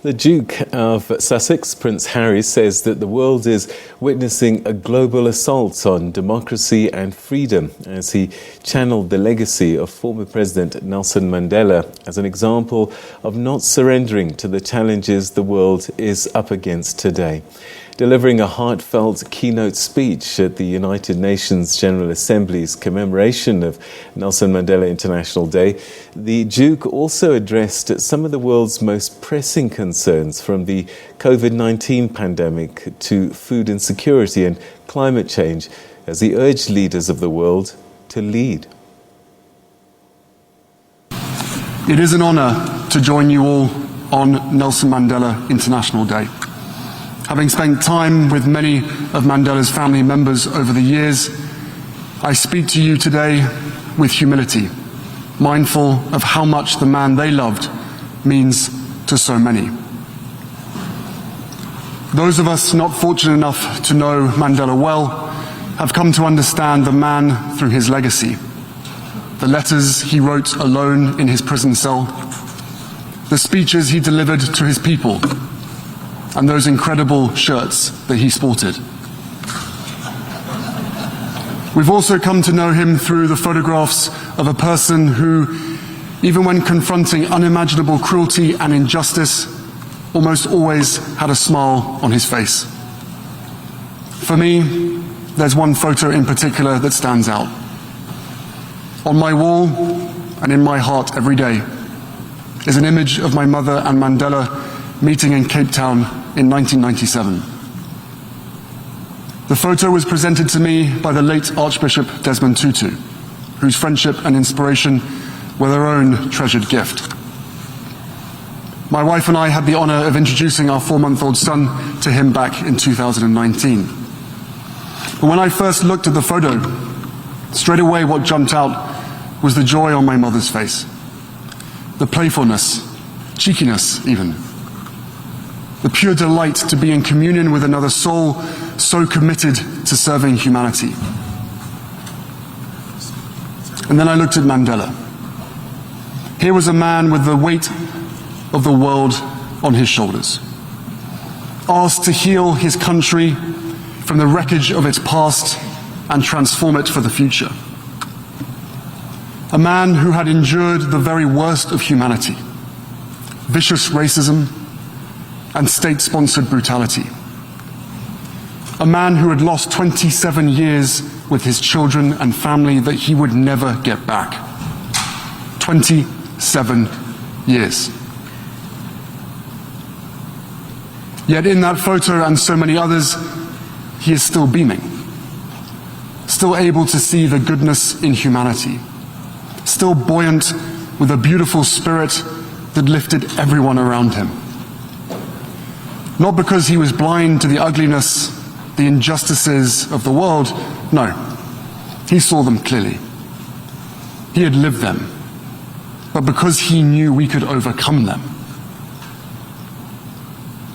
The Duke of Sussex, Prince Harry, says that the world is witnessing a global assault on democracy and freedom as he channeled the legacy of former President Nelson Mandela as an example of not surrendering to the challenges the world is up against today. Delivering a heartfelt keynote speech at the United Nations General Assembly's commemoration of Nelson Mandela International Day, the Duke also addressed some of the world's most pressing concerns, from the COVID-19 pandemic to food insecurity and climate change, as he urged leaders of the world to lead. It is an honour to join you all on Nelson Mandela International Day. Having spent time with many of Mandela's family members over the years, I speak to you today with humility, mindful of how much the man they loved means to so many. Those of us not fortunate enough to know Mandela well have come to understand the man through his legacy. The letters he wrote alone in his prison cell, the speeches he delivered to his people, and those incredible shirts that he sported. We've also come to know him through the photographs of a person who, even when confronting unimaginable cruelty and injustice, almost always had a smile on his face. For me, there's one photo in particular that stands out. On my wall and in my heart every day is an image of my mother and Mandela meeting in Cape Town in 1997. The photo was presented to me by the late Archbishop Desmond Tutu, whose friendship and inspiration were their own treasured gift. My wife and I had the honour of introducing our 4-month-old son to him back in 2019. But when I first looked at the photo, straight away what jumped out was the joy on my mother's face, the playfulness, cheekiness even, the pure delight to be in communion with another soul so committed to serving humanity. And then I looked at Mandela. Here was a man with the weight of the world on his shoulders, asked to heal his country from the wreckage of its past and transform it for the future. A man who had endured the very worst of humanity, vicious racism, and state-sponsored brutality. A man who had lost 27 years with his children and family that he would never get back. 27 years. Yet in that photo and so many others, he is still beaming, still able to see the goodness in humanity, still buoyant with a beautiful spirit that lifted everyone around him. Not because he was blind to the ugliness, the injustices of the world. No, he saw them clearly. He had lived them, but because he knew we could overcome them.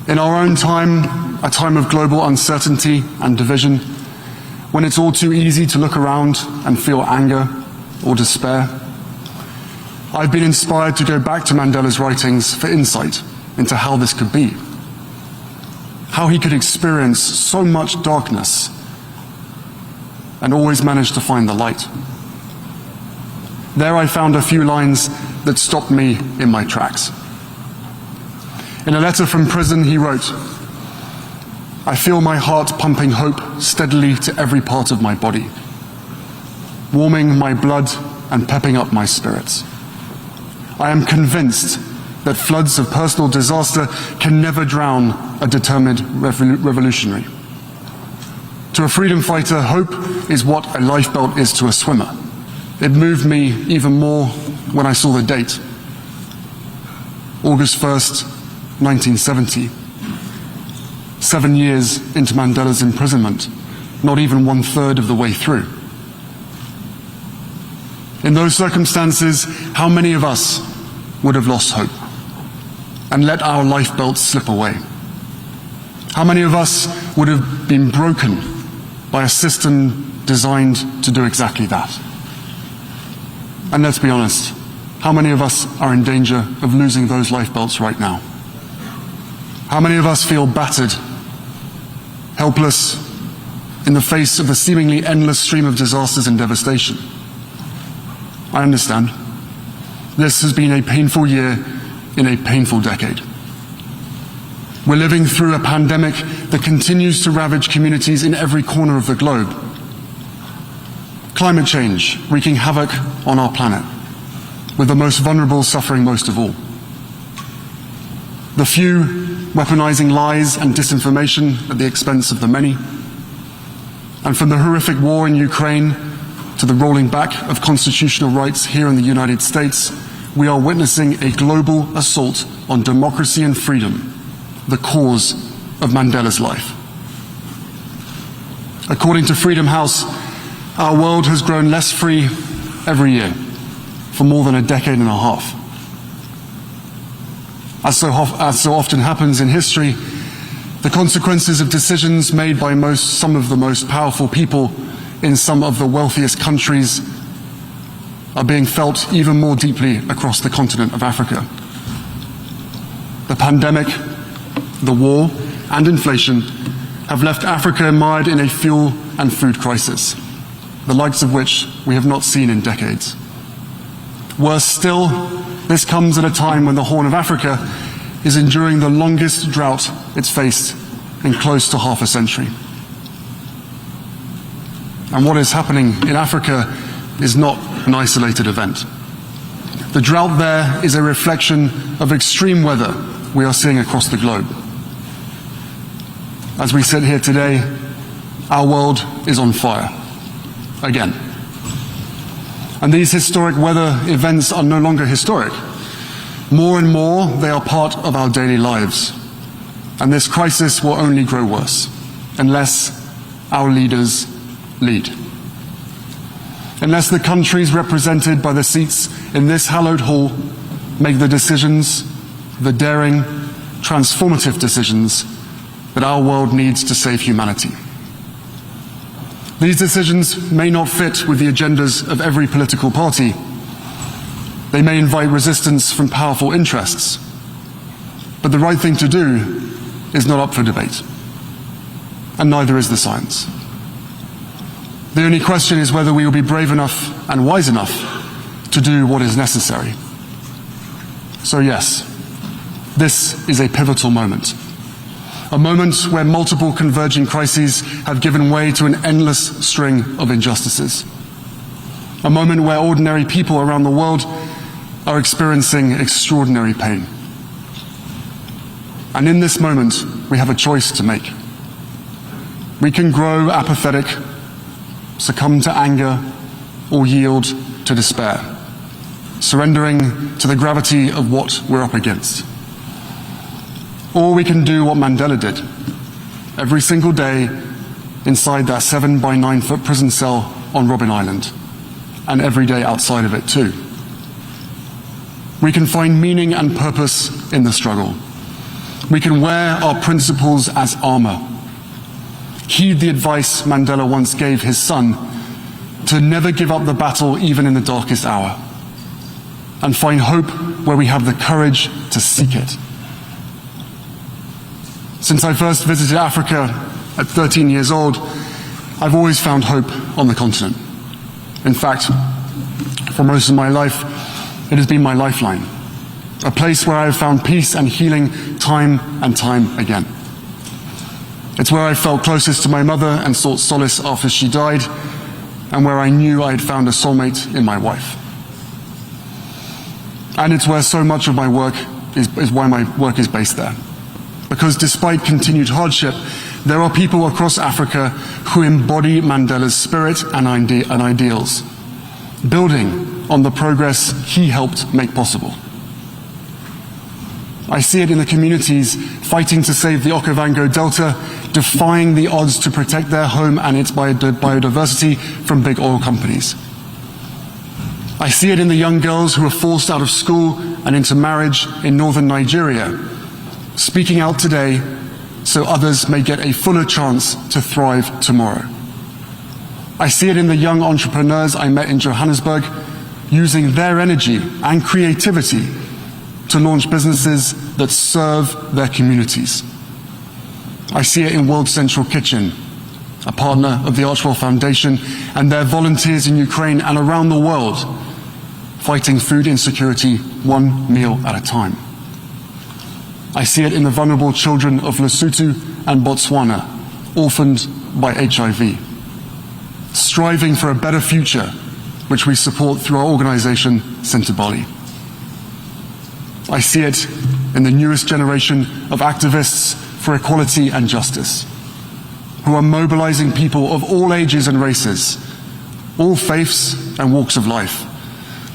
In our own time, a time of global uncertainty and division, when it's all too easy to look around and feel anger or despair, I've been inspired to go back to Mandela's writings for insight into how this could be. How he could experience so much darkness and always manage to find the light. There I found a few lines that stopped me in my tracks. In a letter from prison he wrote, "I feel my heart pumping hope steadily to every part of my body, warming my blood and pepping up my spirits. I am convinced that floods of personal disaster can never drown a determined revolutionary. To a freedom fighter, hope is what a lifebelt is to a swimmer. It moved me even more when I saw the date, August 1st, 1970. 7 years into Mandela's imprisonment, not even 1/3 of the way through. In those circumstances, how many of us would have lost hope and let our lifebelts slip away? How many of us would have been broken by a system designed to do exactly that? And let's be honest, how many of us are in danger of losing those lifebelts right now? How many of us feel battered, helpless in the face of the seemingly endless stream of disasters and devastation? I understand. This has been a painful year in a painful decade. We're living through a pandemic that continues to ravage communities in every corner of the globe. Climate change wreaking havoc on our planet, with the most vulnerable suffering most of all. The few weaponizing lies and disinformation at the expense of the many. And from the horrific war in Ukraine to the rolling back of constitutional rights here in the United States, we are witnessing a global assault on democracy and freedom, the cause of Mandela's life. According to Freedom House, our world has grown less free every year for more than a decade and a half. As so often happens in history, the consequences of decisions made by some of the most powerful people in some of the wealthiest countries are being felt even more deeply across the continent of Africa. The pandemic, the war, and inflation have left Africa mired in a fuel and food crisis, the likes of which we have not seen in decades. Worse still, this comes at a time when the Horn of Africa is enduring the longest drought it's faced in close to half a century. And what is happening in Africa is not an isolated event. The drought there is a reflection of extreme weather we are seeing across the globe. As we sit here today, our world is on fire, again. And these historic weather events are no longer historic. More and more, they are part of our daily lives. And this crisis will only grow worse unless our leaders lead. Unless the countries represented by the seats in this hallowed hall make the decisions, the daring, transformative decisions that our world needs to save humanity. These decisions may not fit with the agendas of every political party. They may invite resistance from powerful interests. But the right thing to do is not up for debate. And neither is the science. The only question is whether we will be brave enough and wise enough to do what is necessary. So yes, this is a pivotal moment. A moment where multiple converging crises have given way to an endless string of injustices. A moment where ordinary people around the world are experiencing extraordinary pain. And in this moment, we have a choice to make. We can grow apathetic, succumb to anger, or yield to despair, surrendering to the gravity of what we're up against. Or we can do what Mandela did, every single day inside that 7 by 9 foot prison cell on Robben Island, and every day outside of it too. We can find meaning and purpose in the struggle. We can wear our principles as armor. Heed the advice Mandela once gave his son to never give up the battle even in the darkest hour, and find hope where we have the courage to seek it. Since I first visited Africa at 13 years old, I've always found hope on the continent. In fact, for most of my life, it has been my lifeline, a place where I have found peace and healing time and time again. It's where I felt closest to my mother and sought solace after she died, and where I knew I had found a soulmate in my wife. And it's where so much of my work is why my work is based there. Because despite continued hardship, there are people across Africa who embody Mandela's spirit and ideals, building on the progress he helped make possible. I see it in the communities fighting to save the Okavango Delta, defying the odds to protect their home and its biodiversity from big oil companies. I see it in the young girls who are forced out of school and into marriage in northern Nigeria, speaking out today so others may get a fuller chance to thrive tomorrow. I see it in the young entrepreneurs I met in Johannesburg, using their energy and creativity to launch businesses that serve their communities. I see it in World Central Kitchen, a partner of the Archwell Foundation, and their volunteers in Ukraine and around the world, fighting food insecurity one meal at a time. I see it in the vulnerable children of Lesotho and Botswana, orphaned by HIV, striving for a better future, which we support through our organization, Centibali. I see it in the newest generation of activists for equality and justice, who are mobilizing people of all ages and races, all faiths and walks of life,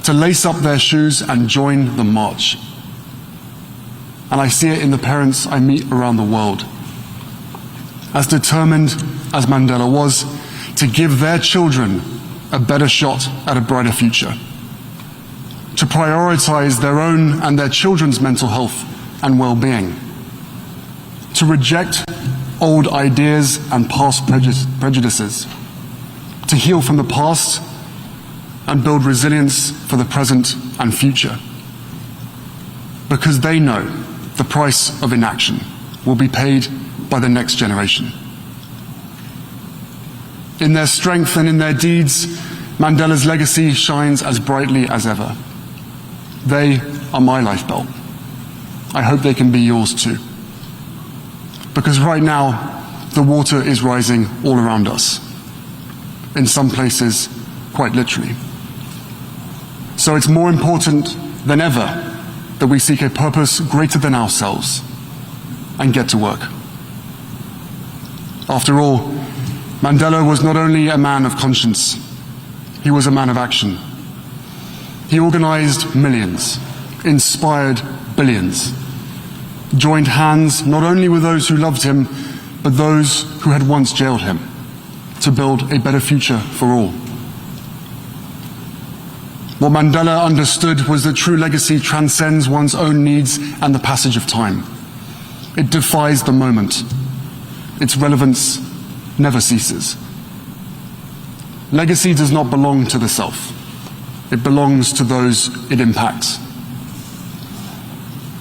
to lace up their shoes and join the march. And I see it in the parents I meet around the world, as determined as Mandela was to give their children a better shot at a brighter future, to prioritize their own and their children's mental health and well-being, to reject old ideas and past prejudices, to heal from the past and build resilience for the present and future. Because they know the price of inaction will be paid by the next generation. In their strength and in their deeds, Mandela's legacy shines as brightly as ever. They are my lifebelt. I hope they can be yours too. Because right now, the water is rising all around us. In some places, quite literally. So it's more important than ever that we seek a purpose greater than ourselves and get to work. After all, Mandela was not only a man of conscience, he was a man of action. He organized millions, inspired billions, joined hands not only with those who loved him, but those who had once jailed him, to build a better future for all. What Mandela understood was that true legacy transcends one's own needs and the passage of time. It defies the moment. Its relevance never ceases. Legacy does not belong to the self. It belongs to those it impacts.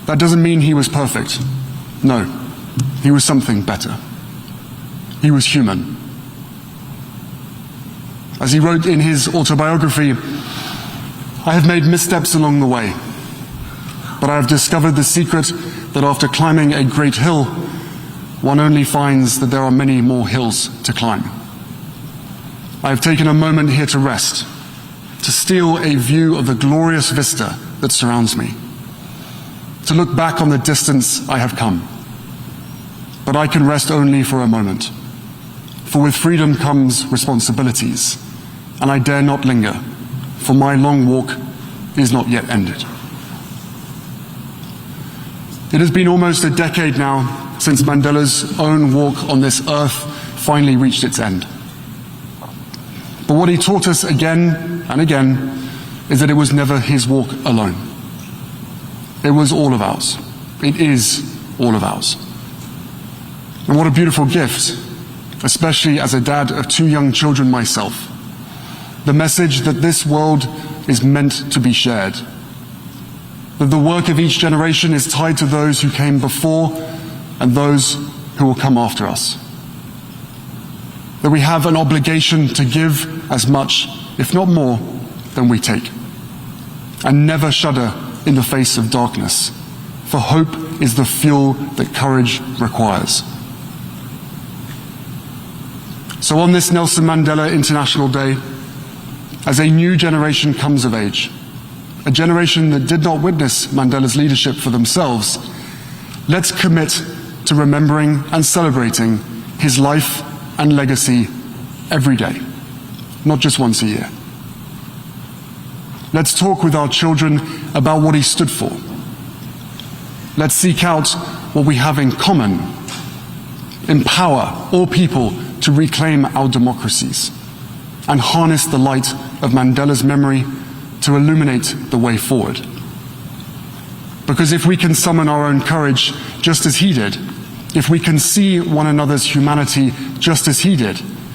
That doesn't mean he was perfect. No, he was something better. He was human. As he wrote in his autobiography, I have made missteps along the way, but I have discovered the secret that after climbing a great hill, one only finds that there are many more hills to climb. I have taken a moment here to rest, to steal a view of the glorious vista that surrounds me, to look back on the distance I have come. But I can rest only for a moment, for with freedom comes responsibilities, and I dare not linger, for my long walk is not yet ended. It has been almost a decade now since Mandela's own walk on this earth finally reached its end. But what he taught us again and again is that it was never his walk alone. It was all of ours. It is all of ours. And what a beautiful gift, especially as a dad of 2 young children myself. The message that this world is meant to be shared. That the work of each generation is tied to those who came before and those who will come after us. That we have an obligation to give as much, if not more, than we take. And never shudder in the face of darkness, for hope is the fuel that courage requires. So on this Nelson Mandela International Day, as a new generation comes of age, a generation that did not witness Mandela's leadership for themselves, let's commit to remembering and celebrating his life and legacy every day, not just once a year. Let's talk with our children about what he stood for. Let's seek out what we have in common. Empower all people to reclaim our democracies and harness the light of Mandela's memory to illuminate the way forward. Because if we can summon our own courage just as he did, if we can see one another's humanity just as he did,